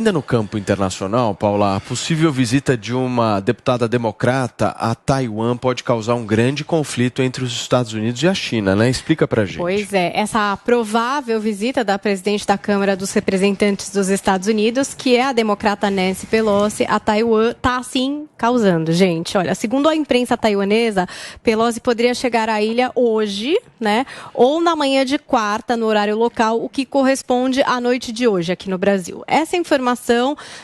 Ainda no campo internacional, Paula, a possível visita de uma deputada democrata a Taiwan pode causar um grande conflito entre os Estados Unidos e a China, né? Explica pra gente. Pois é, essa provável visita da presidente da Câmara dos Representantes dos Estados Unidos, que é a democrata Nancy Pelosi, a Taiwan, tá sim causando, gente. Olha, segundo a imprensa taiwanesa, Pelosi poderia chegar à ilha hoje, né? Ou na manhã de quarta, no horário local, o que corresponde à noite de hoje aqui no Brasil. Essa informação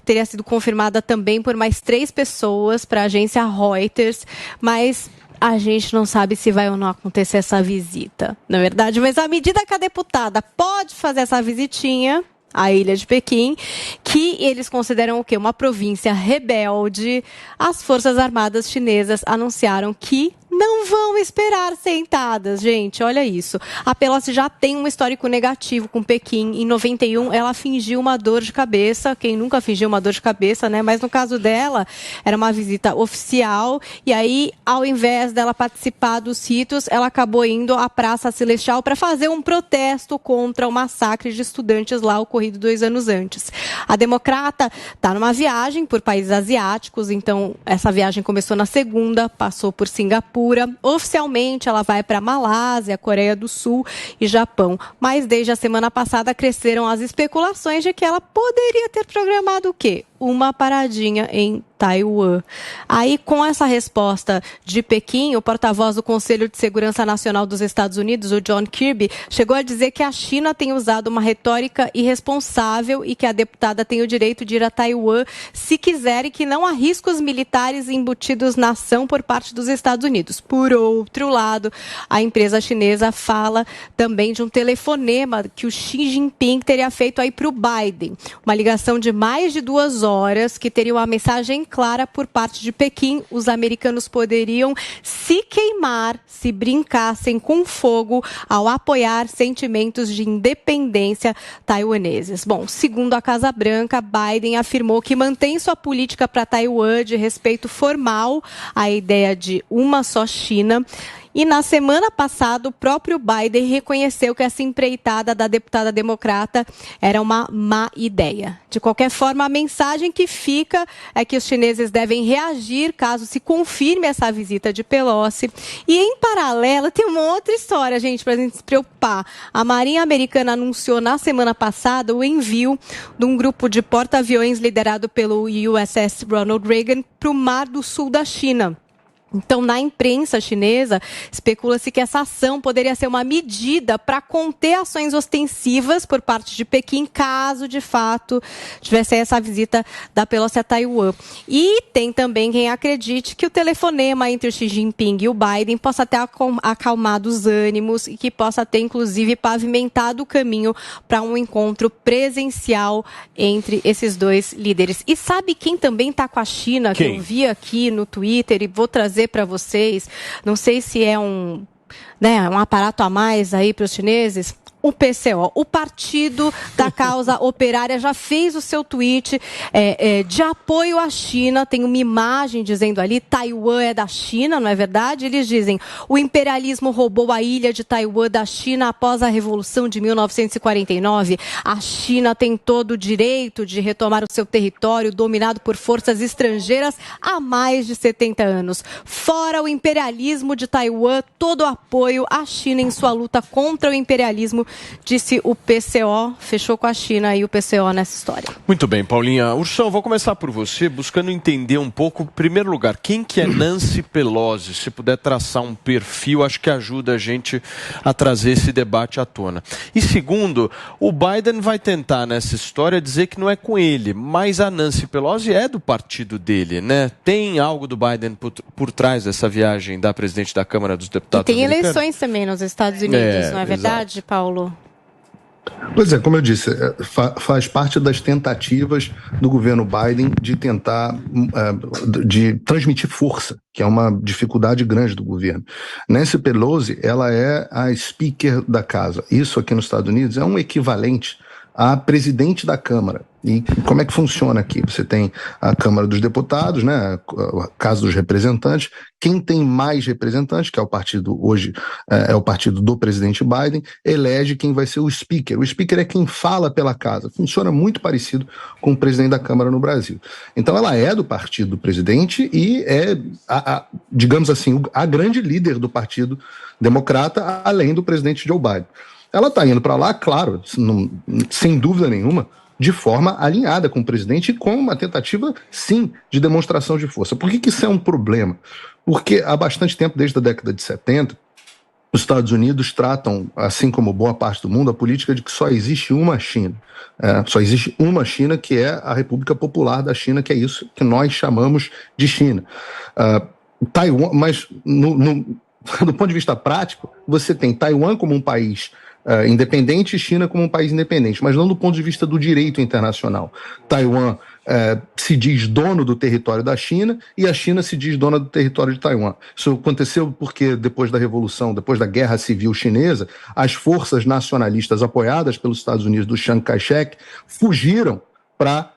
teria sido confirmada também por mais 3 pessoas para a agência Reuters, mas a gente não sabe se vai ou não acontecer essa visita, na verdade. Mas à medida que a deputada pode fazer essa visitinha à ilha de Pequim, que eles consideram o quê? Uma província rebelde, as Forças Armadas chinesas anunciaram que não vão esperar sentadas, gente, olha isso. A Pelosi já tem um histórico negativo com Pequim. Em 91, ela fingiu uma dor de cabeça. Quem nunca fingiu uma dor de cabeça, né? Mas no caso dela, era uma visita oficial. E aí, ao invés dela participar dos ritos, ela acabou indo à Praça Celestial para fazer um protesto contra o massacre de estudantes lá ocorrido 2 anos antes. A democrata está numa viagem por países asiáticos. Então, essa viagem começou na segunda, passou por Singapura. Oficialmente, ela vai para Malásia, Coreia do Sul e Japão. Mas desde a semana passada cresceram as especulações de que ela poderia ter programado o quê? Uma paradinha em Taiwan. Aí, com essa resposta de Pequim, o porta-voz do Conselho de Segurança Nacional dos Estados Unidos, o John Kirby, chegou a dizer que a China tem usado uma retórica irresponsável e que a deputada tem o direito de ir a Taiwan se quiser e que não há riscos militares embutidos na ação por parte dos Estados Unidos. Por outro lado, a empresa chinesa fala também de um telefonema que o Xi Jinping teria feito aí para o Biden. Uma ligação de mais de 2 horas que teria uma mensagem clara por parte de Pequim. Os americanos poderiam se queimar se brincassem com fogo ao apoiar sentimentos de independência taiwaneses. Bom, segundo a Casa Branca, Biden afirmou que mantém sua política para Taiwan de respeito formal à ideia de uma só China. E na semana passada, o próprio Biden reconheceu que essa empreitada da deputada democrata era uma má ideia. De qualquer forma, a mensagem que fica é que os chineses devem reagir caso se confirme essa visita de Pelosi. E, em paralelo, tem uma outra história, gente, para a gente se preocupar. A Marinha Americana anunciou na semana passada o envio de um grupo de porta-aviões liderado pelo USS Ronald Reagan para o Mar do Sul da China. Então, na imprensa chinesa, especula-se que essa ação poderia ser uma medida para conter ações ostensivas por parte de Pequim, caso, de fato, tivesse essa visita da Pelosi a Taiwan. E tem também quem acredite que o telefonema entre o Xi Jinping e o Biden possa ter acalmado os ânimos e que possa ter, inclusive, pavimentado o caminho para um encontro presencial entre esses 2 líderes. E sabe quem também está com a China, que eu vi aqui no Twitter e vou trazer para vocês, não sei se é um aparato a mais aí para os chineses, o PCO, o Partido da Causa Operária, já fez o seu tweet de apoio à China. Tem uma imagem dizendo ali, Taiwan é da China, não é verdade? Eles dizem, o imperialismo roubou a ilha de Taiwan da China após a Revolução de 1949. A China tem todo o direito de retomar o seu território dominado por forças estrangeiras há mais de 70 anos. Fora o imperialismo de Taiwan, todo o apoio à China em sua luta contra o imperialismo, disse o PCO, fechou com a China e o PCO nessa história. Muito bem, Paulinha. Ursão, vou começar por você, buscando entender um pouco, em primeiro lugar, quem que é Nancy Pelosi? Se puder traçar um perfil, acho que ajuda a gente a trazer esse debate à tona. E segundo, o Biden vai tentar nessa história dizer que não é com ele, mas a Nancy Pelosi é do partido dele, né? Tem algo do Biden por trás dessa viagem da presidente da Câmara dos Deputados americanos? E tem eleições também nos Estados Unidos, não é verdade, exato. Paulo? Pois é, como eu disse, faz parte das tentativas do governo Biden de tentar de transmitir força, que é uma dificuldade grande do governo. Nancy Pelosi, ela é a speaker da casa. Isso aqui nos Estados Unidos é um equivalente a presidente da Câmara. E como é que funciona aqui? Você tem a Câmara dos Deputados, né, a Casa dos Representantes. Quem tem mais representantes, que é o partido hoje, é o partido do presidente Biden, elege quem vai ser o Speaker. O Speaker é quem fala pela casa. Funciona muito parecido com o presidente da Câmara no Brasil. Então ela é do partido do presidente e é, digamos assim, a grande líder do Partido Democrata, além do presidente Joe Biden. Ela está indo para lá, claro, sem dúvida nenhuma, de forma alinhada com o presidente e com uma tentativa, sim, de demonstração de força. Por que isso é um problema? Porque há bastante tempo, desde a década de 70, os Estados Unidos tratam, assim como boa parte do mundo, a política de que só existe uma China. Só existe uma China, que é a República Popular da China, que é isso que nós chamamos de China. Taiwan, mas do ponto de vista prático, você tem Taiwan como um país independente e China como um país independente, mas não do ponto de vista do direito internacional. Taiwan se diz dono do território da China e a China se diz dona do território de Taiwan. Isso aconteceu porque depois da Revolução, depois da Guerra Civil Chinesa, as forças nacionalistas apoiadas pelos Estados Unidos do Chiang Kai-shek fugiram para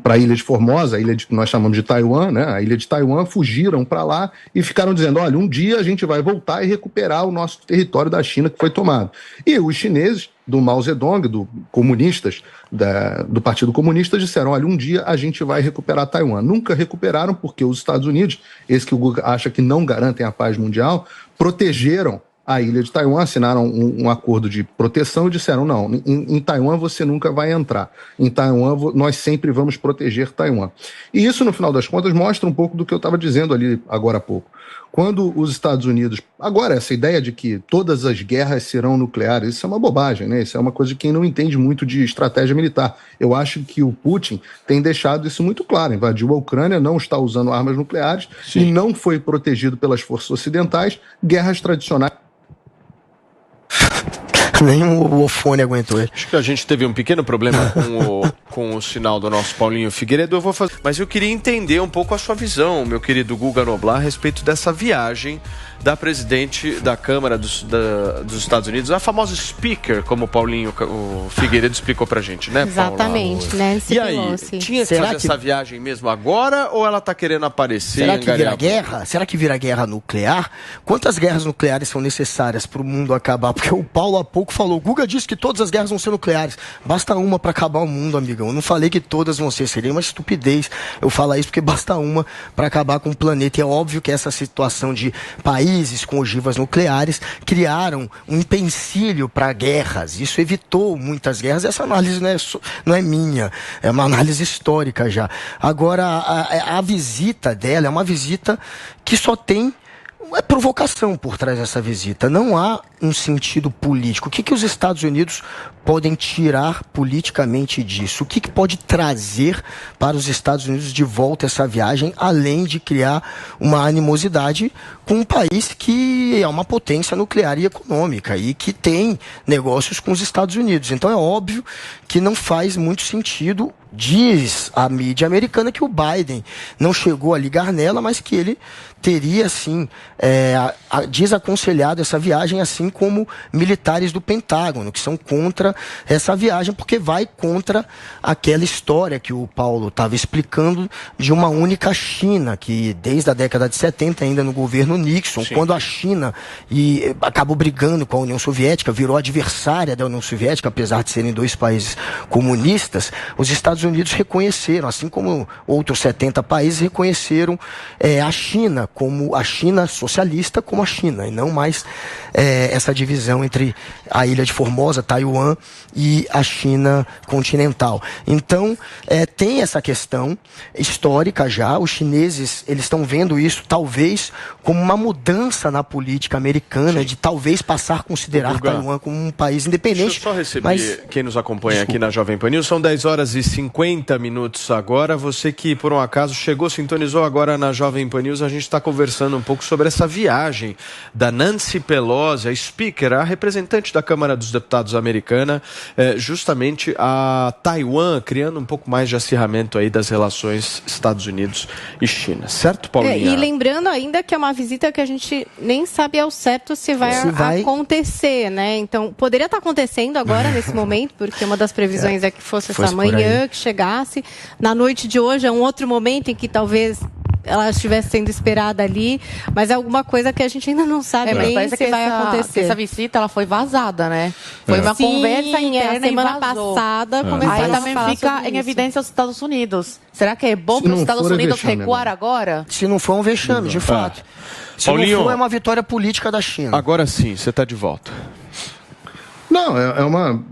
a ilha de Formosa, a ilha que nós chamamos de Taiwan, né? A ilha de Taiwan, fugiram para lá e ficaram dizendo, olha, um dia a gente vai voltar e recuperar o nosso território da China que foi tomado. E os chineses, do Mao Zedong, do Partido Comunista, disseram, olha, um dia a gente vai recuperar Taiwan. Nunca recuperaram porque os Estados Unidos, esse que o Guga acha que não garantem a paz mundial, protegeram a ilha de Taiwan, assinaram um acordo de proteção e disseram, não, em Taiwan você nunca vai entrar. Em Taiwan nós sempre vamos proteger Taiwan. E isso, no final das contas, mostra um pouco do que eu estava dizendo ali agora há pouco. Quando os Estados Unidos... Agora, essa ideia de que todas as guerras serão nucleares, isso é uma bobagem, né? Isso é uma coisa de quem não entende muito de estratégia militar. Eu acho que o Putin tem deixado isso muito claro. Invadiu a Ucrânia, não está usando armas nucleares. Sim. E não foi protegido pelas forças ocidentais. Guerras tradicionais. Nem o fone aguentou ele. Acho que a gente teve um pequeno problema com o sinal do nosso Paulinho Figueiredo. Mas eu queria entender um pouco a sua visão, meu querido Guga Noblar, a respeito dessa viagem da presidente da Câmara dos Estados Unidos, a famosa speaker, como o Figueiredo explicou pra gente, né, Exatamente, Paula? Nancy E aí, Pelosi. tinha que fazer essa viagem mesmo agora ou ela tá querendo aparecer? Será que vira guerra? Será que vira guerra nuclear? Quantas guerras nucleares são necessárias para o mundo acabar? Porque o Paulo há pouco falou, o Guga disse que todas as guerras vão ser nucleares. Basta uma para acabar o mundo, amigão. Eu não falei que todas vão ser, seria uma estupidez eu falar isso, porque basta uma para acabar com o planeta. E é óbvio que essa situação de países com ogivas nucleares criaram um empecilho para guerras. Isso evitou muitas guerras. Essa análise não é minha, é uma análise histórica já. Agora, a visita dela é uma visita que só tem provocação por trás dessa visita. Não há um sentido político. O que os Estados Unidos podem tirar politicamente disso? O que pode trazer para os Estados Unidos de volta essa viagem, além de criar uma animosidade com um país que é uma potência nuclear e econômica e que tem negócios com os Estados Unidos? Então é óbvio que não faz muito sentido. Diz a mídia americana que o Biden não chegou a ligar nela, mas que ele teria, sim, desaconselhado essa viagem, assim como militares do Pentágono, que são contra essa viagem, porque vai contra aquela história que o Paulo estava explicando de uma única China, que desde a década de 70, ainda no governo Nixon, sim, quando a China acabou brigando com a União Soviética, virou adversária da União Soviética, apesar de serem dois países comunistas, os Estados Unidos reconheceram, assim como outros 70 países reconheceram a China como a China socialista como a China, e não mais essa divisão entre a ilha de Formosa, Taiwan, e a China continental. Então, tem essa questão histórica já. Os chineses, eles estão vendo isso talvez como uma mudança na política americana, sim, de talvez passar a considerar Taiwan como um país independente. Deixa eu só receber quem nos acompanha aqui na Jovem Pan News. São 10 horas e 5 50 minutos agora. Você que, por um acaso, sintonizou agora na Jovem Pan News, a gente está conversando um pouco sobre essa viagem da Nancy Pelosi, a speaker, a representante da Câmara dos Deputados americana, justamente a Taiwan, criando um pouco mais de acirramento aí das relações Estados Unidos e China. Certo, Paulinha? E lembrando ainda que é uma visita que a gente nem sabe ao certo se vai acontecer, né? Então, poderia estar acontecendo agora, nesse momento, porque uma das previsões é que fosse essa manhã, que chegasse. Na noite de hoje é um outro momento em que talvez ela estivesse sendo esperada ali, mas é alguma coisa que a gente ainda não sabe bem se vai acontecer. Essa visita ela foi vazada, né? Foi uma conversa interna semana passada. Aí também fica em evidência os Estados Unidos. Será que é bom para os Estados Unidos recuar agora? Se não for um vexame, de fato. Se Paulinho, não for, é uma vitória política da China. Agora sim, você está de volta. Não,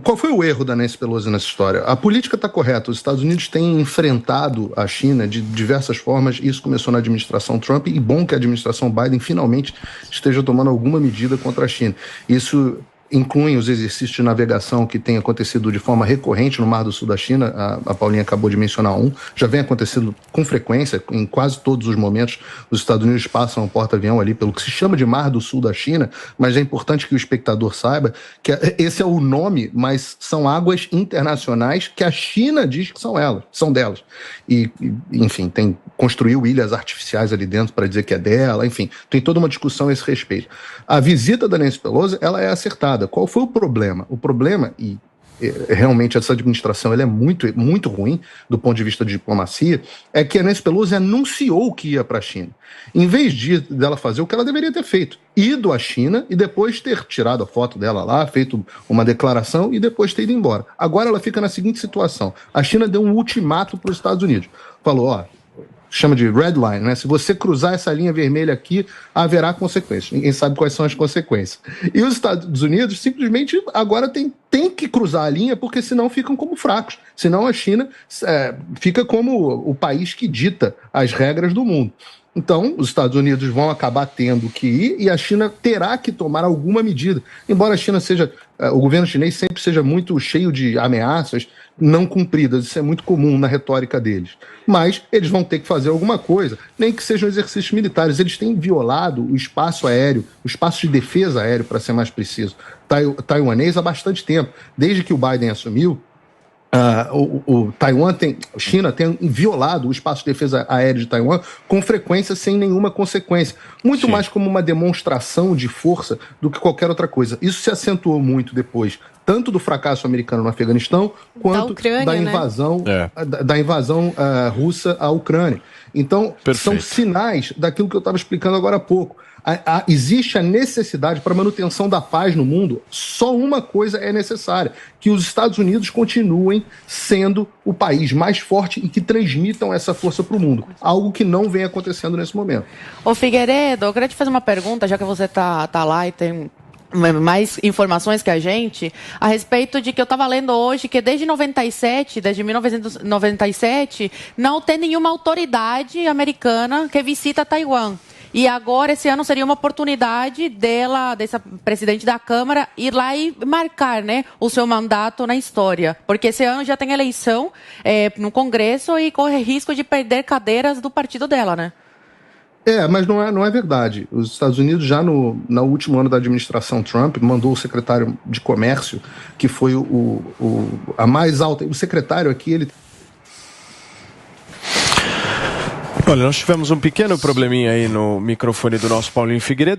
qual foi o erro da Nancy Pelosi nessa história? A política está correta. Os Estados Unidos têm enfrentado a China de diversas formas. Isso começou na administração Trump e bom que a administração Biden finalmente esteja tomando alguma medida contra a China. Isso incluem os exercícios de navegação que têm acontecido de forma recorrente no Mar do Sul da China. A Paulinha acabou de mencionar já vem acontecendo com frequência, em quase todos os momentos os Estados Unidos passam o porta-avião ali pelo que se chama de Mar do Sul da China, mas é importante que o espectador saiba que esse é o nome, mas são águas internacionais que a China diz que são delas. E enfim, construiu ilhas artificiais ali dentro para dizer que é dela, enfim, tem toda uma discussão a esse respeito. A visita da Nancy Pelosi, ela é acertada. Qual foi o problema? O problema, e realmente essa administração ela é muito, muito ruim do ponto de vista de diplomacia, é que a Nancy Pelosi anunciou que ia para a China. Em vez dela fazer o que ela deveria ter feito, ido à China e depois ter tirado a foto dela lá, feito uma declaração e depois ter ido embora. Agora ela fica na seguinte situação. A China deu um ultimato para os Estados Unidos. Falou, chama de red line, né? Se você cruzar essa linha vermelha aqui, haverá consequências. Ninguém sabe quais são as consequências. E os Estados Unidos simplesmente agora tem que cruzar a linha, porque senão ficam como fracos. Senão a China fica como o país que dita as regras do mundo. Então, os Estados Unidos vão acabar tendo que ir e a China terá que tomar alguma medida. Embora a China o governo chinês sempre seja muito cheio de ameaças não cumpridas, isso é muito comum na retórica deles. Mas eles vão ter que fazer alguma coisa, nem que sejam exercícios militares. Eles têm violado o espaço aéreo, o espaço de defesa aéreo, para ser mais preciso, taiwanês há bastante tempo. Desde que o Biden assumiu, a China tem violado o espaço de defesa aérea de Taiwan com frequência, sem nenhuma consequência. Muito mais como uma demonstração de força do que qualquer outra coisa. Isso se acentuou muito depois, tanto do fracasso americano no Afeganistão, quanto da invasão russa à Ucrânia. Então, são sinais daquilo que eu estava explicando agora há pouco. Existe a necessidade para a manutenção da paz no mundo, só uma coisa é necessária, que os Estados Unidos continuem sendo o país mais forte e que transmitam essa força para o mundo, algo que não vem acontecendo nesse momento. Ô Figueiredo, eu queria te fazer uma pergunta, já que você tá lá e tem mais informações que a gente, a respeito de que eu estava lendo hoje que desde 1997, não tem nenhuma autoridade americana que visita Taiwan. E agora, esse ano, seria uma oportunidade dessa presidente da Câmara, ir lá e marcar, né, o seu mandato na história. Porque esse ano já tem eleição no Congresso e corre risco de perder cadeiras do partido dela, né? Mas não é verdade. Os Estados Unidos, já no último ano da administração Trump, mandou o secretário de Comércio, que foi a mais alta. O secretário aqui, ele... Olha, nós tivemos um pequeno probleminha aí no microfone do nosso Paulinho Figueiredo.